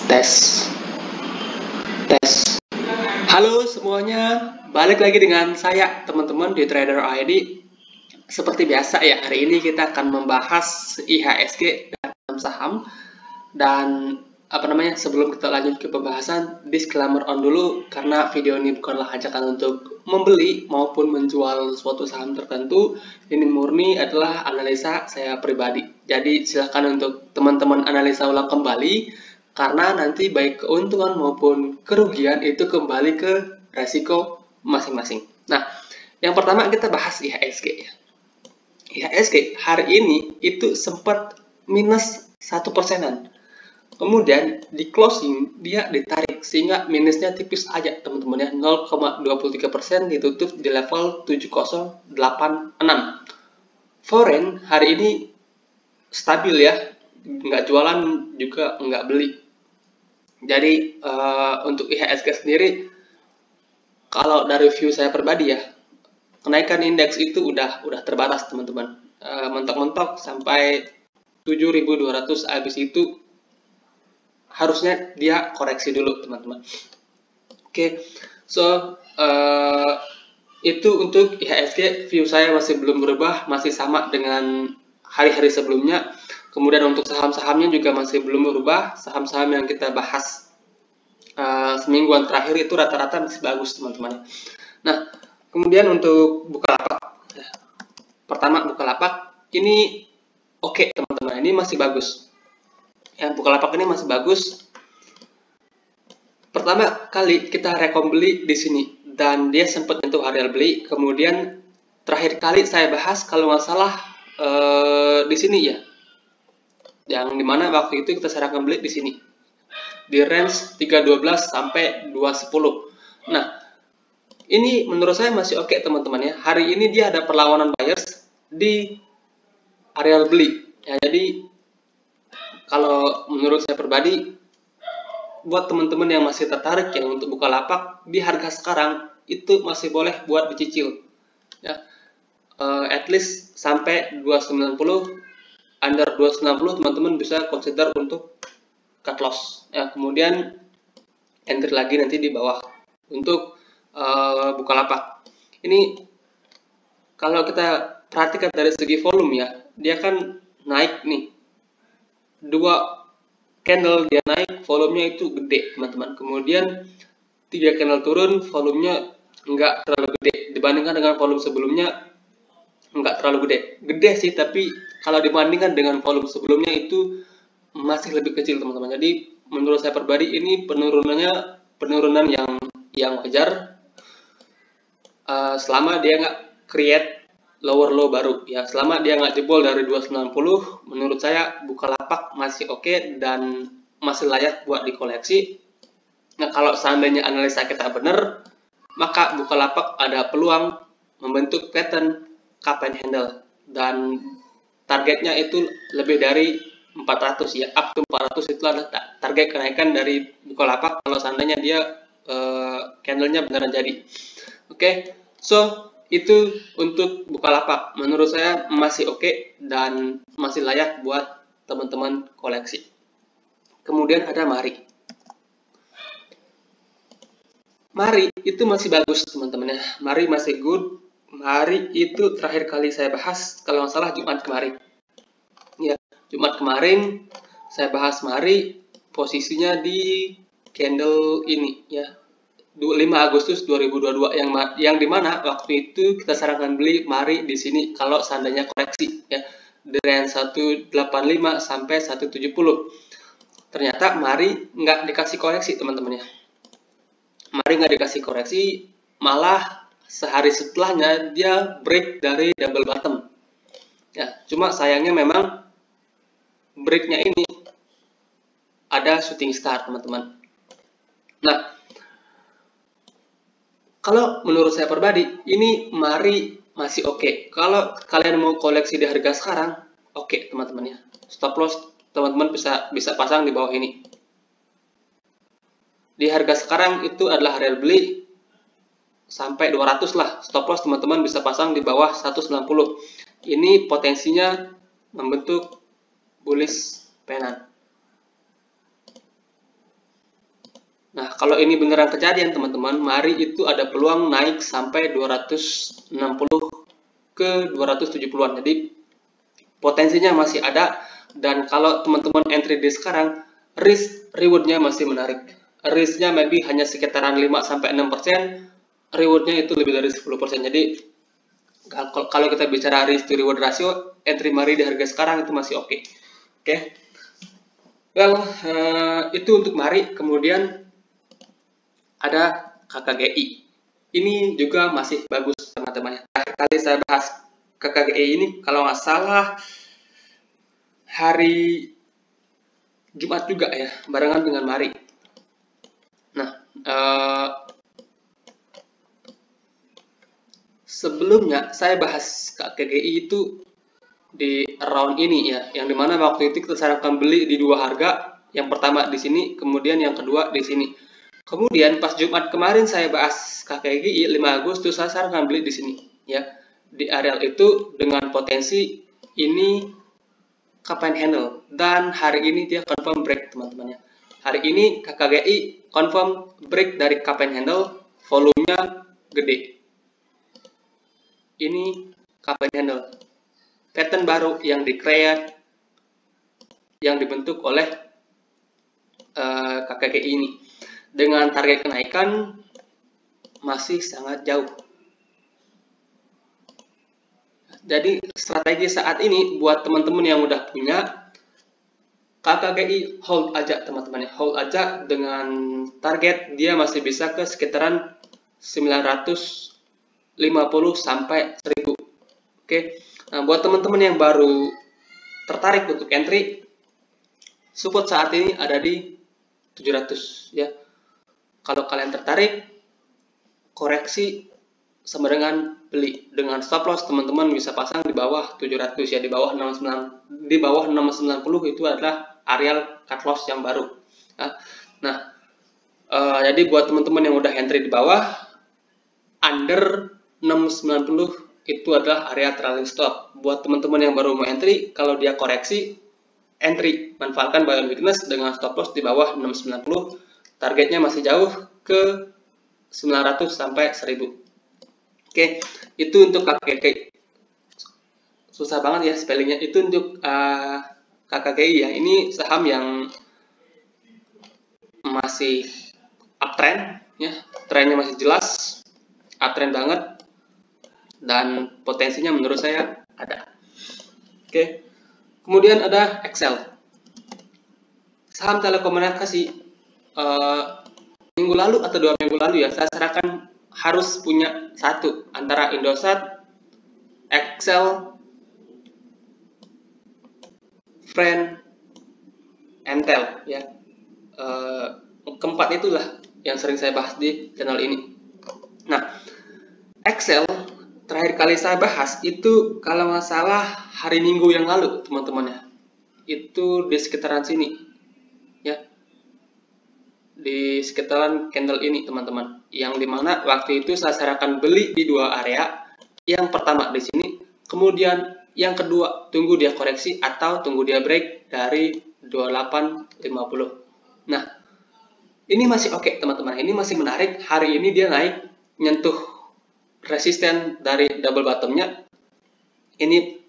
Tes, tes. Halo semuanya, balik lagi dengan saya teman-teman di Trader ID. Seperti biasa ya, hari ini kita akan membahas IHSG dan saham. Dan sebelum kita lanjut ke pembahasan, disclaimer on dulu karena video ini bukanlah ajakan untuk membeli maupun menjual suatu saham tertentu. Ini murni adalah analisa saya pribadi. Jadi silakan untuk teman-teman analisa ulang kembali karena nanti baik keuntungan maupun kerugian itu kembali ke resiko masing-masing. Nah, yang pertama kita bahas IHSG ya. IHSG hari ini itu sempat minus 1%-an. Kemudian di closing dia ditarik sehingga minusnya tipis aja teman-teman ya, 0,23% ditutup di level 7086. Foreign hari ini stabil ya, nggak jualan juga nggak beli. Jadi untuk IHSG sendiri, kalau dari view saya pribadi ya, kenaikan indeks itu udah terbatas teman-teman. Mentok-mentok sampai 7.200, habis itu harusnya dia koreksi dulu teman-teman. Oke, so itu untuk IHSG, view saya masih belum berubah, masih sama dengan hari-hari sebelumnya. Kemudian untuk saham-sahamnya juga masih belum berubah. Saham-saham yang kita bahas semingguan terakhir itu rata-rata masih bagus teman-teman. Nah, kemudian untuk Bukalapak, pertama Bukalapak ini oke teman-teman, ini masih bagus. Yang Bukalapak ini masih bagus. Pertama kali kita rekom beli di sini dan dia sempat nyentuh area beli. Kemudian terakhir kali saya bahas kalau nggak salah di sini ya, yang dimana waktu itu kita sarankan beli di sini di range 312 sampai 210. Nah, ini menurut saya masih oke teman-teman ya. Hari ini dia ada perlawanan buyers di area beli. Ya, jadi kalau menurut saya pribadi, buat teman-teman yang masih tertarik yang untuk Bukalapak di harga sekarang itu masih boleh buat dicicil. Ya, at least sampai 290. Under 290 teman-teman bisa consider untuk cut loss. Ya, kemudian entry lagi nanti di bawah untuk Bukalapak. Ini kalau kita perhatikan dari segi volume ya, dia kan naik nih. 2 candle dia naik, volumenya itu gede teman-teman. Kemudian 3 candle turun, volumenya nggak terlalu gede dibandingkan dengan volume sebelumnya, nggak terlalu gede. Gede sih, tapi kalau dibandingkan dengan volume sebelumnya itu masih lebih kecil teman-teman. Jadi menurut saya pribadi ini penurunan yang wajar selama dia nggak create lower low baru ya, selama dia nggak jebol dari 290, menurut saya Bukalapak masih oke dan masih layak buat dikoleksi. Nah, kalau seandainya analisa kita benar, maka Bukalapak ada peluang membentuk pattern cup and handle dan targetnya itu lebih dari 400 ya, up to 400 itu adalah target kenaikan dari Bukalapak kalau seandainya dia candlenya beneran jadi. Oke, so itu untuk Bukalapak, menurut saya masih oke dan masih layak buat teman-teman koleksi. Kemudian ada Mari. Mari itu masih bagus teman-teman ya. Mari masih good. Mari itu terakhir kali saya bahas kalau nggak salah Jumat kemarin. Ya, Jumat kemarin saya bahas Mari, posisinya di candle ini ya. 5 Agustus 2022 yang dimana waktu itu kita sarankan beli Mari di sini kalau seandainya koreksi ya dari 185 sampai 170. Ternyata Mari nggak dikasih koreksi teman-teman ya. Mari nggak dikasih koreksi, malah sehari setelahnya dia break dari double bottom. Ya, cuma sayangnya memang breaknya ini ada shooting star teman-teman. Nah, kalau menurut saya pribadi, ini Mari masih oke. Kalau kalian mau koleksi di harga sekarang, oke teman-teman ya. Stop loss teman-teman bisa pasang di bawah ini. Di harga sekarang itu adalah area beli sampai 200 lah. Stop loss teman-teman bisa pasang di bawah 190. Ini potensinya membentuk bullish pennant. Nah, kalau ini beneran kejadian teman-teman, Mari itu ada peluang naik sampai 260 ke 270-an. Jadi potensinya masih ada, dan kalau teman-teman entry di sekarang, risk rewardnya masih menarik. Risknya maybe hanya sekitaran 5-6%, rewardnya itu lebih dari 10%. Jadi kalau kita bicara risk to reward ratio, entry Mari di harga sekarang itu masih oke. Oke. Well, itu untuk Mari. Kemudian ada KKGI. Ini juga masih bagus teman-teman. Terakhir kali saya bahas KKGI ini kalau nggak salah hari Jumat juga ya, barengan dengan Mari. Nah, sebelumnya saya bahas KKGI itu di round ini ya, yang dimana waktu itu kita sarankan beli di dua harga. Yang pertama di sini, kemudian yang kedua di sini. Kemudian pas Jumat kemarin saya bahas KKGI 5 Agustus, saya sarankan beli di sini ya. Di areal itu dengan potensi ini cup and handle, dan hari ini dia confirm break teman-teman ya. Hari ini KKGI confirm break dari cup and handle, volumenya gede. Ini cup and handle. Pattern baru yang di-create, yang dibentuk oleh KKGI ini. Dengan target kenaikan masih sangat jauh. Jadi strategi saat ini buat teman-teman yang udah punya KKGI, hold aja teman-teman ya. Hold aja dengan target dia masih bisa ke sekitaran 950 sampai 1000. Oke. Nah, buat teman-teman yang baru tertarik untuk entry, support saat ini ada di 700 ya. Kalau kalian tertarik, koreksi sama dengan beli. Dengan stop loss teman-teman bisa pasang di bawah 700 ya, di bawah 690 itu adalah areal cut loss yang baru. Nah, jadi buat teman-teman yang udah entry di bawah, under 690 itu adalah area trailing stop. Buat teman-teman yang baru mau entry, kalau dia koreksi, entry, manfaatkan buy on weakness dengan stop loss di bawah 690. Targetnya masih jauh ke 900 sampai 1000. Oke, itu untuk KKGI. Susah banget ya spellingnya. Itu untuk KKGI ya. Ini saham yang masih uptrend ya. Trennya masih jelas, uptrend banget, dan potensinya menurut saya ada. Oke. Kemudian ada Excel. Saham telekomunikasi. Minggu lalu atau 2 minggu lalu ya, saya sarankan harus punya satu antara Indosat, Excel, Friend, Entel ya. Keempat itulah yang sering saya bahas di channel ini. Nah, Excel terakhir kali saya bahas itu kalau nggak salah hari Minggu yang lalu teman-teman ya. Itu di sekitaran sini ya. Di sekitaran candle ini teman-teman, yang dimana waktu itu saya sarankan beli di dua area. Yang pertama di sini, kemudian yang kedua tunggu dia koreksi atau tunggu dia break dari 2850. Nah, ini masih oke teman-teman, ini masih menarik. Hari ini dia naik nyentuh resisten dari double bottomnya. Ini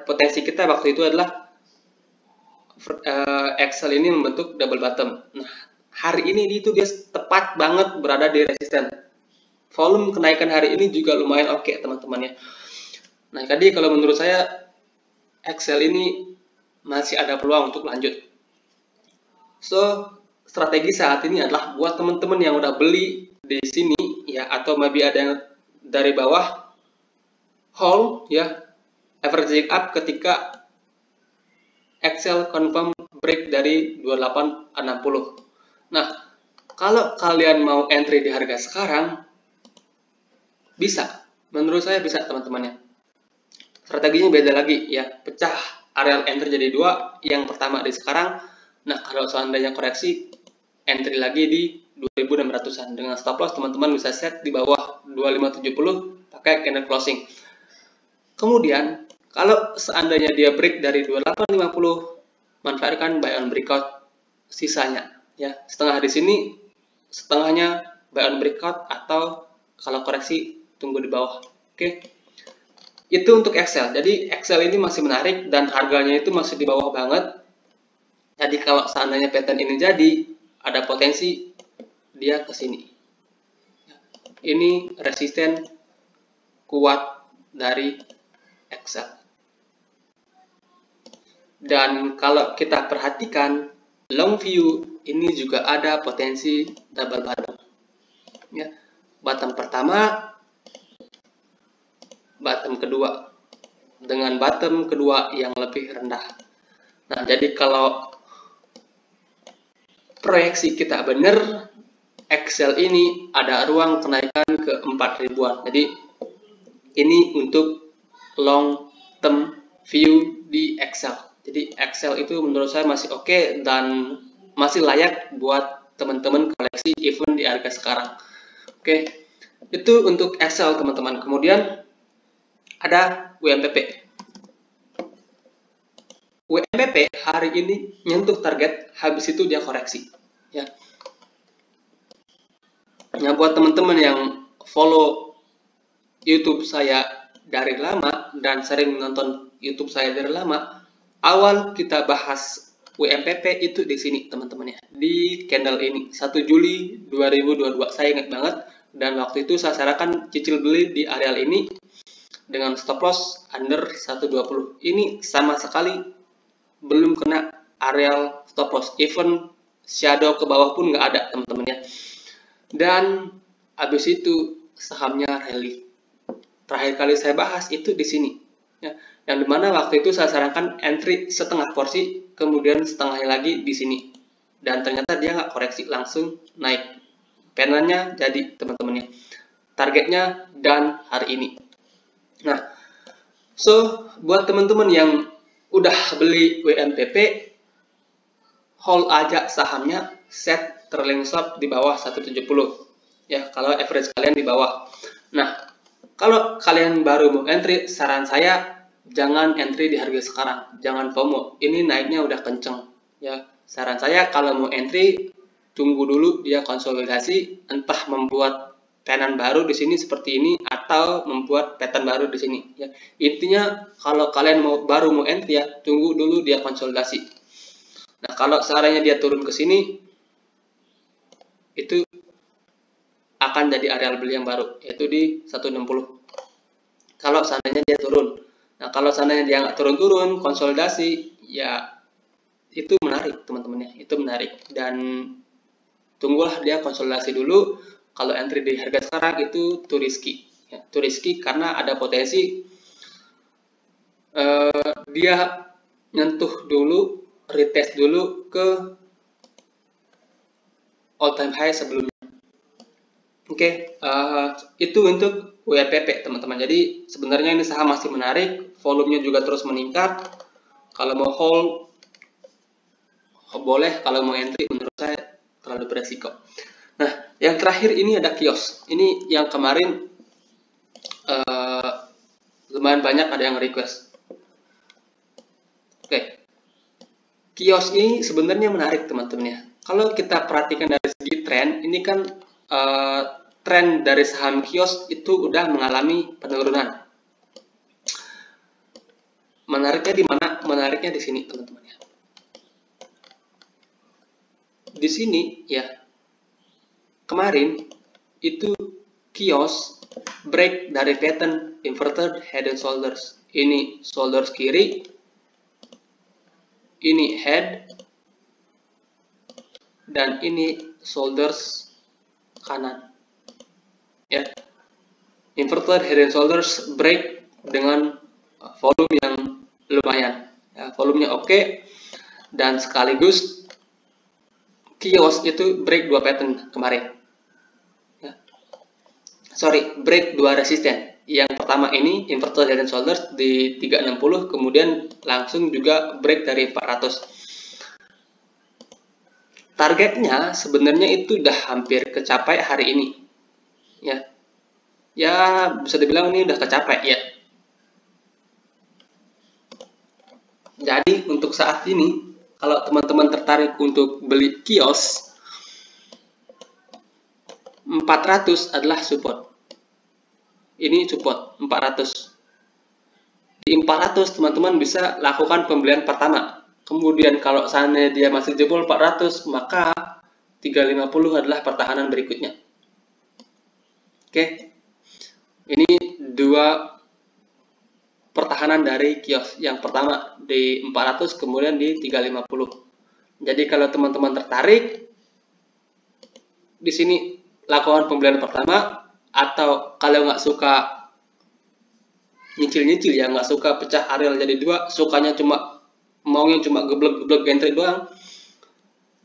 potensi kita waktu itu adalah Excel ini membentuk double bottom. Nah, hari ini itu dia tepat banget berada di resisten. Volume kenaikan hari ini juga lumayan oke teman-teman ya. Nah, jadi kalau menurut saya Excel ini masih ada peluang untuk lanjut. So, strategi saat ini adalah buat teman-teman yang udah beli di sini ya, atau maybe ada yang dari bawah, hold ya, averaging up ketika Excel confirm break dari 2860. Nah, kalau kalian mau entry di harga sekarang, bisa. Menurut saya bisa teman-temannya. Strateginya beda lagi ya. Pecah areal entry jadi dua. Yang pertama di sekarang. Nah, kalau seandainya koreksi, entry lagi di 2600-an. Dengan stop loss teman-teman bisa set di bawah 2570 pakai candle closing. Kemudian, kalau seandainya dia break dari 2850, manfaatkan buy on breakout sisanya. Ya, setengah di sini, setengahnya buy on breakout, atau kalau koreksi tunggu di bawah. Oke. Itu untuk Excel. Jadi Excel ini masih menarik dan harganya itu masih di bawah banget. Jadi kalau seandainya pattern ini jadi, ada potensi dia ke sini. Ini resisten kuat dari Excel. Dan kalau kita perhatikan long view, ini juga ada potensi double bottom. Ya, bottom pertama, bottom kedua, dengan bottom kedua yang lebih rendah. Nah, jadi kalau proyeksi kita benar, Excel ini ada ruang kenaikan ke 4.000-an. Jadi ini untuk long term view di Excel. Jadi Excel itu menurut saya masih oke dan masih layak buat teman-teman koleksi even di harga sekarang. Oke, itu untuk Excel teman-teman. Kemudian ada WMPP. WMPP hari ini nyentuh target, habis itu dia koreksi. Ya. Nah, buat teman-teman yang follow YouTube saya dari lama dan sering nonton YouTube saya dari lama, awal kita bahas WMPP itu di sini teman-teman ya, di candle ini 1 Juli 2022. Saya ingat banget, dan waktu itu saya sarankan cicil beli di areal ini dengan stop loss under 120. Ini sama sekali belum kena areal stop loss, even shadow ke bawah pun nggak ada teman-teman ya. Dan habis itu sahamnya rally. Terakhir kali saya bahas itu di sini ya, yang dimana waktu itu saya sarankan entry setengah porsi, kemudian setengahnya lagi di sini, dan ternyata dia nggak koreksi, langsung naik. Penanya jadi teman-temannya, targetnya dan hari ini. Nah, so buat teman-teman yang udah beli WMPP, hold aja sahamnya, set trailing stop di bawah 170 ya, kalau average kalian di bawah. Nah, kalau kalian baru mau entry, saran saya jangan entry di harga sekarang, jangan FOMO, ini naiknya udah kenceng ya. Saran saya kalau mau entry, tunggu dulu dia konsolidasi, entah membuat pattern baru di sini seperti ini atau membuat pattern baru di sini ya. Intinya kalau kalian baru mau entry ya, tunggu dulu dia konsolidasi. Nah, kalau seandainya dia turun ke sini, itu akan jadi areal beli yang baru, yaitu di 160. Kalau seandainya dia turun. Nah, kalau seandainya dia nggak turun-turun, konsolidasi, ya itu menarik teman-teman ya, itu menarik. Dan tunggulah dia konsolidasi dulu. Kalau entry di harga sekarang itu too risky ya, too risky karena ada potensi dia nyentuh dulu, retest dulu ke all time high sebelumnya. Oke, itu untuk WMPP teman-teman. Jadi sebenarnya ini saham masih menarik, volumenya juga terus meningkat. Kalau mau hold boleh, kalau mau entry menurut saya terlalu beresiko. Nah, yang terakhir ini ada kios. Ini yang kemarin lumayan banyak ada yang request. Oke, kios ini sebenarnya menarik teman-teman ya. Kalau kita perhatikan dari segi tren, ini kan tren dari saham kios itu udah mengalami penurunan. Menariknya di mana? Menariknya di sini teman-teman ya. Di sini ya, kemarin itu kios break dari pattern inverted head and shoulders. Ini shoulders kiri, ini head, dan ini shoulders kanan ya. Inverted head and shoulders break dengan volume yang lumayan ya, volumenya oke, dan sekaligus kios itu break 2 pattern kemarin ya. Break 2 resisten. Yang pertama ini inverted head and shoulders di 360, kemudian langsung juga break dari 400. Targetnya sebenarnya itu udah hampir kecapai hari ini ya. Ya bisa dibilang ini udah kecapai ya. Jadi untuk saat ini, kalau teman-teman tertarik untuk beli kios, 400 adalah support. Ini support 400. Di 400 teman-teman bisa lakukan pembelian pertama. Kemudian kalau seandainya dia masih jebol 400, maka 350 adalah pertahanan berikutnya. Oke. Ini dua pertahanan dari kios. Yang pertama di 400, kemudian di 350. Jadi kalau teman-teman tertarik, di sini lakukan pembelian pertama, atau kalau nggak suka nyicil-nyicil ya, nggak suka pecah area jadi dua, sukanya maunya cuma geblek-geblek entry doang,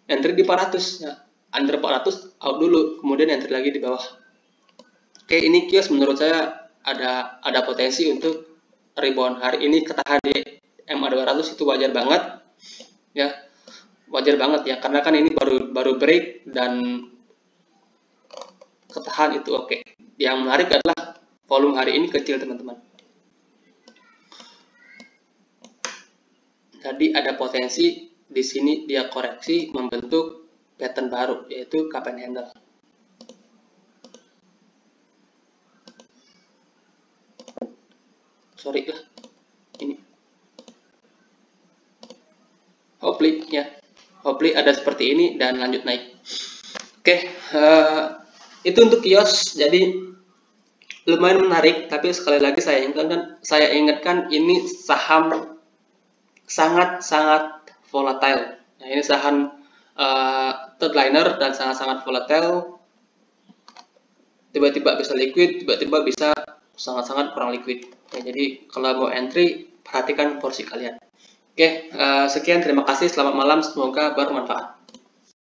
entry di 400 ya, under 400 out dulu, kemudian entry lagi di bawah. Oke, ini kios menurut saya ada potensi untuk rebound. Hari ini ketahan di MA200 itu wajar banget ya, wajar banget ya, karena kan ini baru break dan ketahan itu oke. Yang menarik adalah volume hari ini kecil teman-teman. Jadi ada potensi di sini dia koreksi membentuk pattern baru, yaitu cup and handle. Sorry lah, ini. Hopefully ada seperti ini dan lanjut naik. Oke, itu untuk kios. Jadi lumayan menarik, tapi sekali lagi saya ingatkan ini saham sangat-sangat volatile. Nah, ini saham third liner dan sangat-sangat volatile. Tiba-tiba bisa liquid, tiba-tiba bisa sangat-sangat kurang liquid. Ya, jadi kalau mau entry, perhatikan porsi kalian. Oke, sekian, terima kasih, selamat malam, semoga bermanfaat.